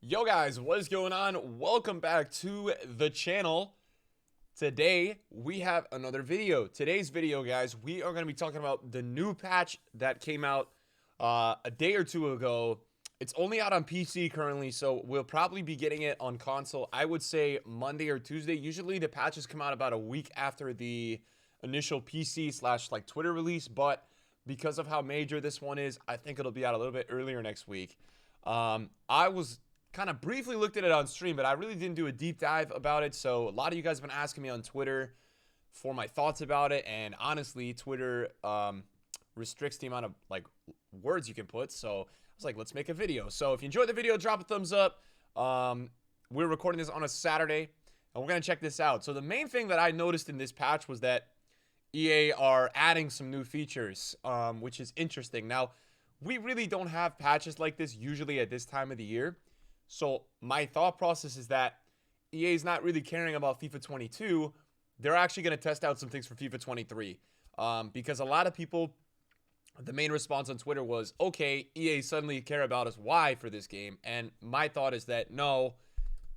Yo guys, what is going on? Welcome back to the channel. Today we have another video. Today's video, guys, we are going to be talking about the new patch that came out a day or two ago. It's only out on PC currently, so we'll probably be getting it on console, I would say Monday or Tuesday. Usually the patches come out about a week after the initial PC slash like Twitter release, but because of how major this one is, I think it'll be out a little bit earlier next week. I was kind of briefly looked at it on stream, but I really didn't do a deep dive about it. So a lot of you guys have been asking me on Twitter for my thoughts about it, and honestly, Twitter restricts the amount of like words you can put. So I was like, let's make a video. So if you enjoyed the video, drop a thumbs up. We're recording this on a Saturday, and we're gonna check this out. So the main thing that I noticed in this patch was that EA are adding some new features, which is interesting. Now, we really don't have patches like this usually at this time of the year. So my thought process is that EA is not really caring about FIFA 22. They're actually going to test out some things for FIFA 23. Because a lot of people, the main response on Twitter was, okay, EA suddenly care about us. Why for this game? And my thought is that, no,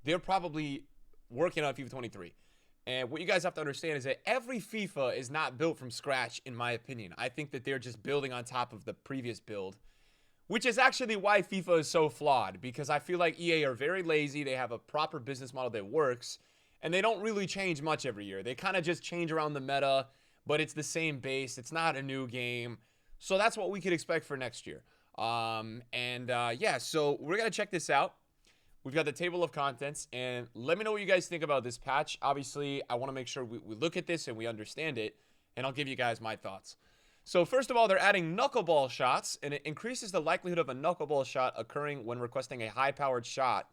they're probably working on FIFA 23. And what you guys have to understand is that every FIFA is not built from scratch, in my opinion. I think that they're just building on top of the previous build, which is actually why FIFA is so flawed, because I feel like EA are very lazy. They have a proper business model that works, and they don't really change much every year. They kind of just change around the meta, but it's the same base. It's not a new game. So that's what we could expect for next year. Yeah, so we're going to check this out. We've got the table of contents, and let me know what you guys think about this patch. Obviously, I want to make sure we look at this and we understand it, and I'll give you guys my thoughts. So first of all, they're adding knuckleball shots, and it increases the likelihood of a knuckleball shot occurring when requesting a high-powered shot,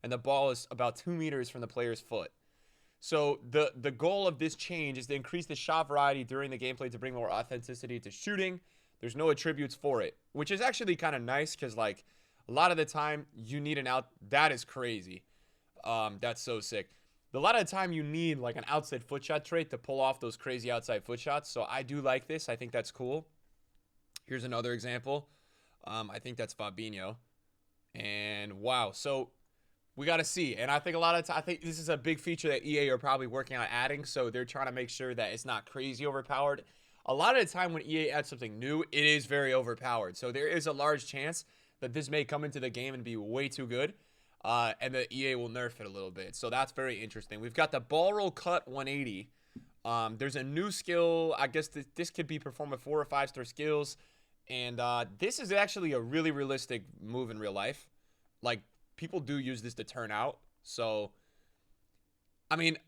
and the ball is about 2 meters from the player's foot. So the goal of this change is to increase the shot variety during the gameplay to bring more authenticity to shooting. There's no attributes for it, which is actually kind of nice because, like, a lot of the time you need an out. That is crazy. That's so sick. A lot of the time you need like an outside foot shot trait to pull off those crazy outside foot shots. So I do like this. I think that's cool. Here's another example. I think that's Fabinho. And wow. So we got to see. And I think a lot of time, I think this is a big feature that EA are probably working on adding. So they're trying to make sure that it's not crazy overpowered. A lot of the time when EA adds something new, it is very overpowered. So there is a large chance that this may come into the game and be way too good. And the EA will nerf it a little bit. So that's very interesting. We've got the ball roll cut 180. There's a new skill. I guess this could be performed with 4 or 5 star skills. And this is actually a really realistic move in real life. Like, people do use this to turn out. So, I mean,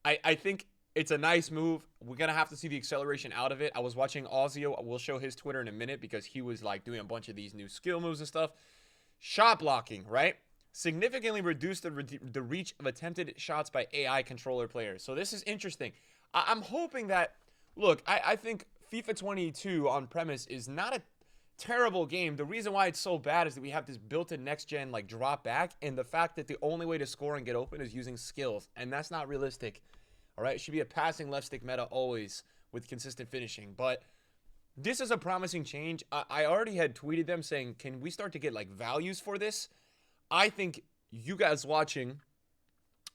I think it's a nice move. We're going to have to see the acceleration out of it. I was watching Ozio. We'll show his Twitter in a minute because he was like doing a bunch of these new skill moves and stuff. Shot blocking, right? Significantly reduce the reach of attempted shots by AI controller players. So this is interesting. I'm hoping that, look, I think FIFA 22 on premise is not a terrible game. The reason why it's so bad is that we have this built-in next-gen like drop back, and the fact that the only way to score and get open is using skills, and that's not realistic. All right, it should be a passing left stick meta always with consistent finishing, but this is a promising change. I already had tweeted them saying, can we start to get like values for this? I think you guys watching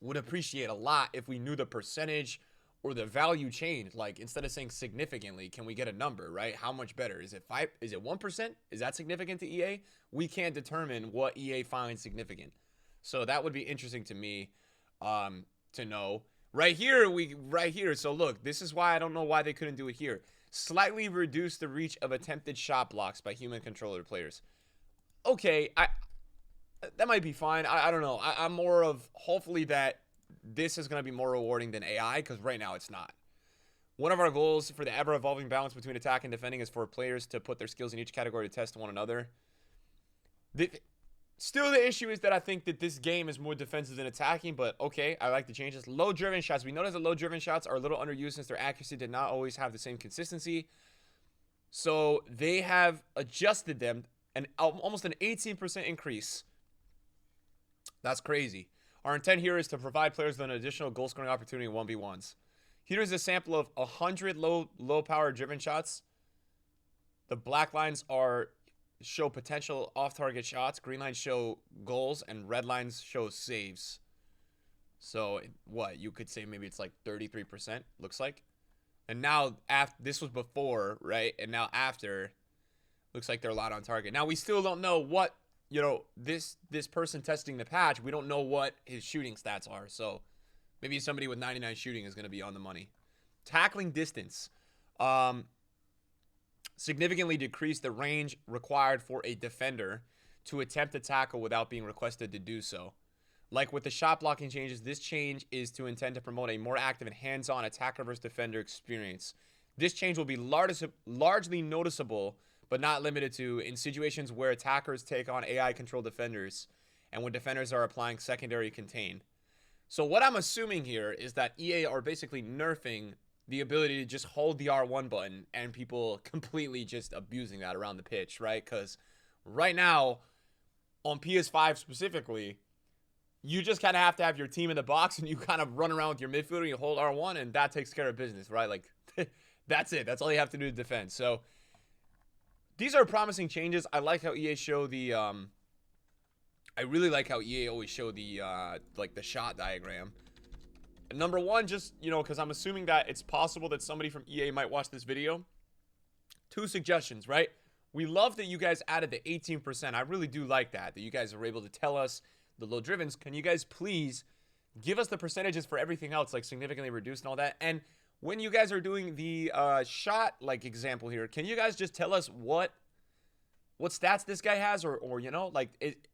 would appreciate a lot if we knew the percentage or the value change. Like, instead of saying significantly, can we get a number, right? How much better? Is it 5? Is it 1%? Is that significant to EA? We can't determine what EA finds significant. So that would be interesting to me to know. Right here. So look, this is why I don't know why they couldn't do it here. Slightly reduce the reach of attempted shot blocks by human controller players. Okay, that might be fine. I don't know. I'm more of, hopefully that this is going to be more rewarding than AI, because right now it's not. One of our goals for the ever-evolving balance between attack and defending is for players to put their skills in each category to test one another. Still, the issue is that I think that this game is more defensive than attacking, but okay, I like the changes. Low-driven shots. We notice that low-driven shots are a little underused since their accuracy did not always have the same consistency. So they have adjusted them, and almost an 18% increase. That's crazy. Our intent here is to provide players with an additional goal-scoring opportunity in 1v1s. Here's a sample of 100 low-power driven shots. The black lines are show potential off-target shots, green lines show goals, and red lines show saves. So what, you could say maybe it's like 33%, looks like. And now after this was before, right? And now after, looks like they're a lot on target. Now we still don't know what, you know, this person testing the patch, we don't know what his shooting stats are. So maybe somebody with 99 shooting is going to be on the money. Tackling distance. Significantly decreased the range required for a defender to attempt a tackle without being requested to do so. Like with the shot blocking changes, this change is to intend to promote a more active and hands-on attacker versus defender experience. This change will be largely noticeable, but not limited to, in situations where attackers take on AI-controlled defenders and when defenders are applying secondary contain. So what I'm assuming here is that EA are basically nerfing the ability to just hold the R1 button and people completely just abusing that around the pitch, right? Because right now, on PS5 specifically, you just kind of have to have your team in the box and you kind of run around with your midfielder and you hold R1 and that takes care of business, right? Like, that's it. That's all you have to do to defend. So, these are promising changes. I like how EA show the, I really like how EA always show the, like, the shot diagram. Number one, just, you know, because I'm assuming that it's possible that somebody from EA might watch this video. 2 suggestions, right? We love that you guys added the 18%. I really do like that you guys are able to tell us the low drivens. Can you guys please give us the percentages for everything else, like significantly reduced and all that? And when you guys are doing the shot, like, example here, can you guys just tell us what stats this guy has, or you know, like, it,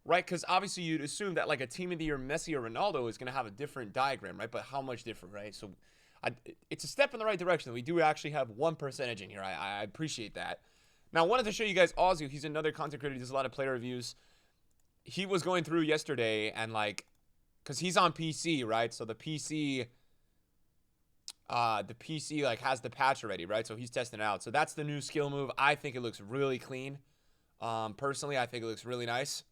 right? Because obviously you'd assume that, like, a team of the year Messi or Ronaldo is going to have a different diagram, right? But how much different, right? So it's a step in the right direction. We do actually have 1 percentage in here. I appreciate that. Now, I wanted to show you guys Ozzy. He's another content creator. He does a lot of player reviews. He was going through yesterday and, like, because he's on PC, right? So the PC like has the patch already, right? So he's testing it out. So that's the new skill move. I think it looks really clean. Personally, I think it looks really nice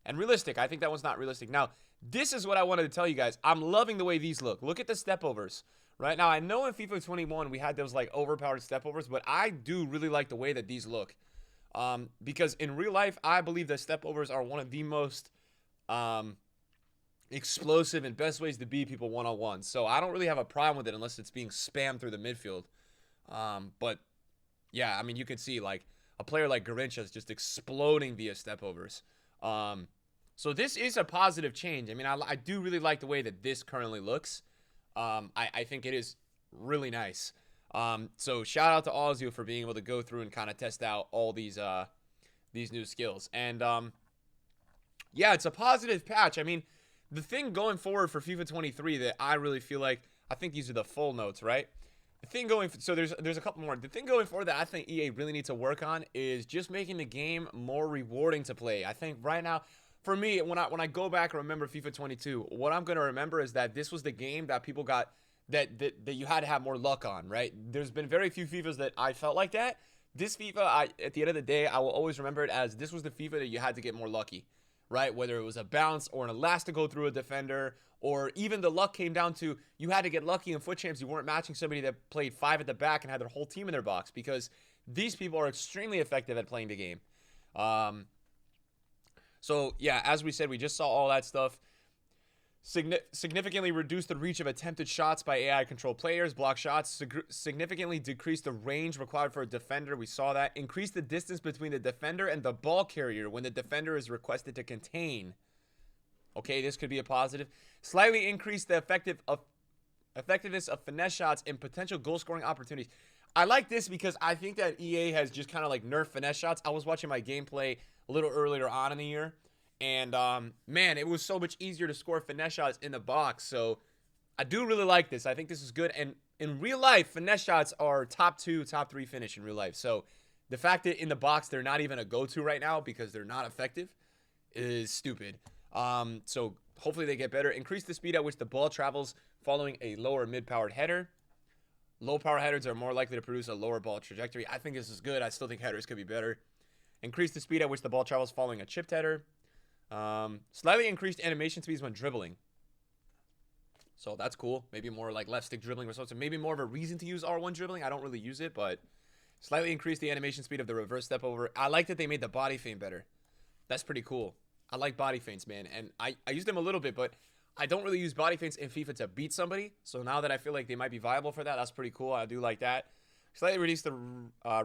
and realistic. I think that one's not realistic. Now, this is what I wanted to tell you guys. I'm loving the way these look. Look at the step overs. Right now, I know in FIFA 21 we had those, like, overpowered step overs, but I do really like the way that these look. Because in real life, I believe that step overs are one of the most explosive and best ways to beat people one-on-one. So I don't really have a problem with it unless it's being spammed through the midfield. But yeah, I mean, you can see, like, a player like Garincha is just exploding via step overs. So this is a positive change. I mean, I do really like the way that this currently looks. I think it is really nice. So shout out to all of you for being able to go through and kind of test out all these new skills. And yeah, it's a positive patch. I mean, the thing going forward for FIFA 23 that I really feel like, I think these are the full notes, right? The thing going, so there's a couple more. The thing going forward that I think EA really needs to work on is just making the game more rewarding to play. I think right now, for me, when I go back and remember FIFA 22, what I'm gonna remember is that this was the game that people got, that you had to have more luck on, right? There's been very few FIFAs that I felt like that. This FIFA, at the end of the day, I will always remember it as this was the FIFA that you had to get more lucky, right? Whether it was a bounce or an elastic go through a defender, or even the luck came down to you had to get lucky in foot champs. You weren't matching somebody that played 5 at the back and had their whole team in their box, because these people are extremely effective at playing the game. So yeah, as we said, we just saw all that stuff. Significantly reduce the reach of attempted shots by AI-controlled players. Block shots. Significantly decrease the range required for a defender. We saw that. Increase the distance between the defender and the ball carrier when the defender is requested to contain. Okay, this could be a positive. Slightly increase the effectiveness of finesse shots and potential goal-scoring opportunities. I like this because I think that EA has just kind of like nerfed finesse shots. I was watching my gameplay a little earlier on in the year, and man, it was so much easier to score finesse shots in the box. So I do really like this. I think this is good. And in real life, finesse shots are top 2, top 3 finish in real life. So the fact that in the box they're not even a go-to right now because they're not effective is stupid. So hopefully they get better. Increase the speed at which the ball travels following a lower mid-powered header. Low power headers are more likely to produce a lower ball trajectory. I think this is good. I still think headers could be better. Increase the speed at which the ball travels following a chipped header. Slightly increased animation speeds when dribbling. So that's cool. Maybe more like left stick dribbling or something. Maybe more of a reason to use R1 dribbling. I don't really use it, but Slightly increase the animation speed of the reverse step over. I like that they made the body feint better. That's pretty cool. I like body feints, man. And I used them a little bit, but I don't really use body feints in FIFA to beat somebody. So now that I feel like they might be viable for that, that's pretty cool. I do like that. Slightly reduce the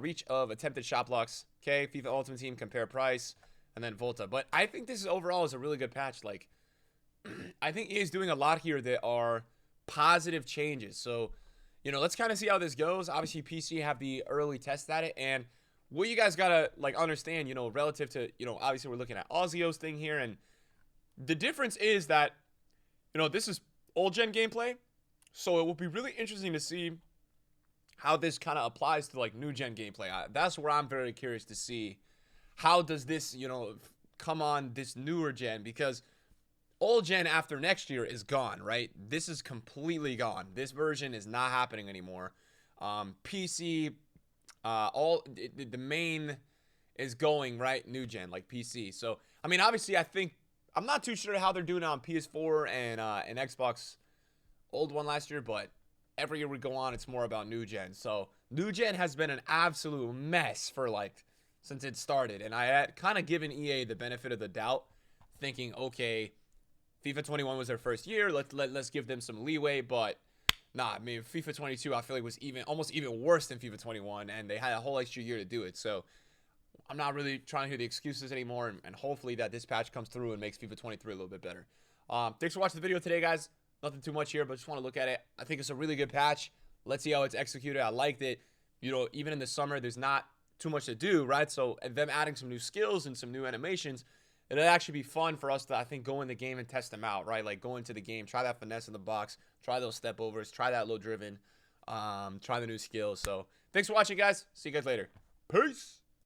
reach of attempted shot blocks. Okay, FIFA Ultimate Team, compare price, and then Volta. But I think this is overall is a really good patch. Like, I think EA is doing a lot here that are positive changes. So, you know, let's kind of see how this goes. Obviously, PC have the early test at it, and what you guys gotta like understand, you know, relative to, you know, obviously we're looking at Ozio's thing here, and the difference is that, you know, this is old gen gameplay, so it will be really interesting to see how this kind of applies to like new gen gameplay. That's where I'm very curious to see how does this, you know, come on this newer gen, because old gen after next year is gone, right? This is completely gone. This version is not happening anymore. PC, the main is going, right, new gen, like PC. So I mean, obviously I think I'm not too sure how they're doing on PS4 and Xbox old one last year, but every year we go on, it's more about new gen. So new gen has been an absolute mess for like since it started, and I had kind of given EA the benefit of the doubt, thinking, okay, FIFA 21 was their first year, let's give them some leeway. But nah, I mean, FIFA 22 I feel like was almost even worse than FIFA 21, and they had a whole extra year to do it. So I'm not really trying to hear the excuses anymore, and hopefully that this patch comes through and makes FIFA 23 a little bit better. Thanks for watching the video today, guys. Nothing too much here, but just want to look at it. I think it's a really good patch. Let's see how it's executed. I liked it. You know, even in the summer, there's not too much to do, right? So them adding some new skills and some new animations, it'll actually be fun for us to, I think, go in the game and test them out, right? Like go into the game, try that finesse in the box, try those step overs, try that low driven, try the new skills. So thanks for watching, guys. See you guys later. Peace.